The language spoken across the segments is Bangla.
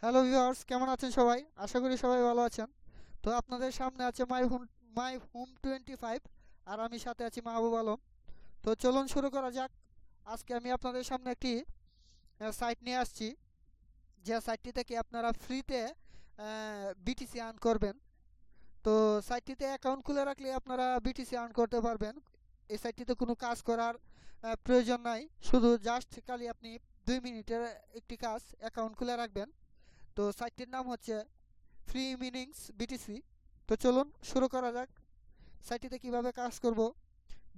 হ্যালো ভিউয়ার্স, কেমন আছেন সবাই? আশা করি সবাই ভালো আছেন। তো আপনাদের সামনে আছে মাই হোম 25, আর আমি সাথে আছি মাহবুব আলম। তো চলুন শুরু করা যাক। আজকে আমি আপনাদের সামনে একটি সাইট নিয়ে আসছি, যে সাইটটি থেকে আপনারা ফ্রিতে বিটিসি আর্ন করবেন। তো সাইটটিতে অ্যাকাউন্ট খুলে রাখলে আপনারা বিটিসি আর্ন করতে পারবেন। এই সাইটটিতে কোনো কাজ করার প্রয়োজন নাই, শুধু জাস্ট খালি আপনি 2 মিনিটের একটি কাজ, অ্যাকাউন্ট খুলে রাখবেন। তো সাইটটির নাম হচ্ছে ফ্রি মিনিংস বিটিসি। তো চলুন শুরু করা যাক। সাইটটিতে কিভাবে কাজ করব,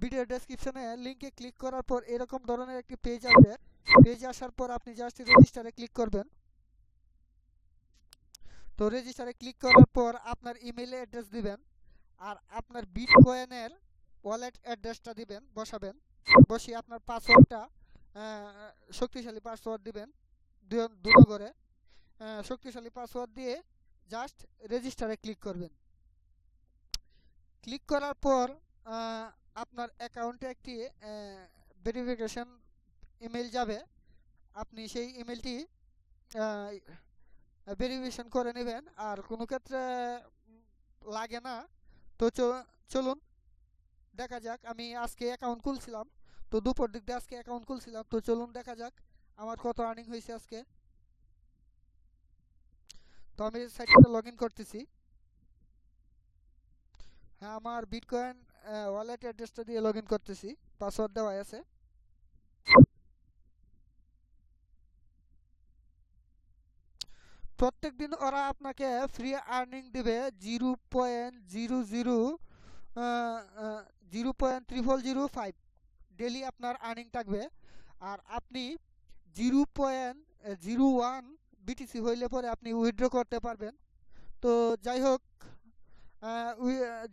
ভিডিও ডেসক্রিপশনে লিংকে ক্লিক করার পর এরকম ধরনের একটি পেজ আসবে। পেজে আসার পর আপনি জাস্ট রেজিস্টারে ক্লিক করবেন। তো রেজিস্টারে ক্লিক করার পর আপনার ইমেইলে অ্যাড্রেস দিবেন, আর আপনার বিটকয়েনের ওয়ালেট অ্যাড্রেসটা দিবেন, বসিয়ে আপনার পাসওয়ার্ডটা, শক্তিশালী পাসওয়ার্ড দিবেন, দুটো করে শক্তিশালী পাসওয়ার্ড দিয়ে জাস্ট রেজিস্টারে ক্লিক করবেন। ক্লিক করার পর আপনার অ্যাকাউন্টে একটি ভেরিফিকেশন ইমেল যাবে। আপনি সেই ইমেলটি ভেরিফিকেশন করে নেবেন, আর কোনো ক্ষেত্রে লাগে না। তো চলুন দেখা যাক। আমি আজকে অ্যাকাউন্ট খুলছিলাম, তো দুপুর দিক দিয়ে আজকে অ্যাকাউন্ট খুলছিলাম। তো চলুন দেখা যাক আমার কত আর্নিং হয়েছে আজকে। তো আমি সাইটে লগ ইন করতেছি। হ্যাঁ, আমার বিটকয়েন ওয়ালেট অ্যাড্রেসটা দিয়ে লগ ইন করতেছি, পাসওয়ার্ড দেওয়া আছে। প্রত্যেক দিন ওরা আপনাকে ফ্রি আর্নিং দিবে 0.005 ডেলি আপনার আর্নিং থাকবে। আর আপনি 0.01 বিটিসি হইলে পরে আপনি উইথড্র করতে পারবেন। তো যাই হোক,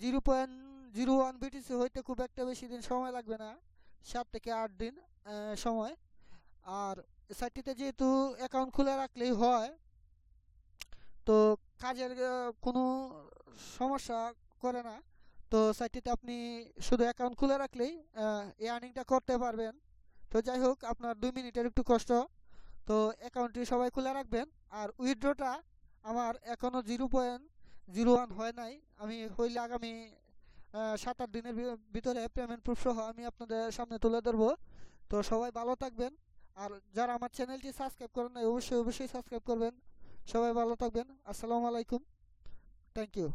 0.01 বিটিসি হইতে খুব একটা বেশি দিন সময় লাগবে না, 7 থেকে 8 দিন সময়। আর সাইটটিতে যেহেতু অ্যাকাউন্ট খুলে রাখলেই হয়, তো কাজের কোনো সমস্যা করে না। তো সাইটটিতে আপনি শুধু অ্যাকাউন্ট খুলে রাখলেই এই আর্নিংটা করতে পারবেন। তো যাই হোক, আপনার 2 মিনিটের একটু কষ্ট। তো অ্যাকাউন্টটি সবাই খুলে রাখবেন। আর উইথড্রটা আমার এখনও 0.01 হয় নাই। আমি হইলে আগামী 7-8 দিনের ভিতরে পেমেন্ট প্রুফ সহ আমি আপনাদের সামনে তুলে ধরবো। তো সবাই ভালো থাকবেন। আর যারা আমার চ্যানেলটি সাবস্ক্রাইব করেন নাই, অবশ্যই অবশ্যই সাবস্ক্রাইব করবেন। সবাই ভালো থাকবেন। আসসালামু আলাইকুম। Thank you.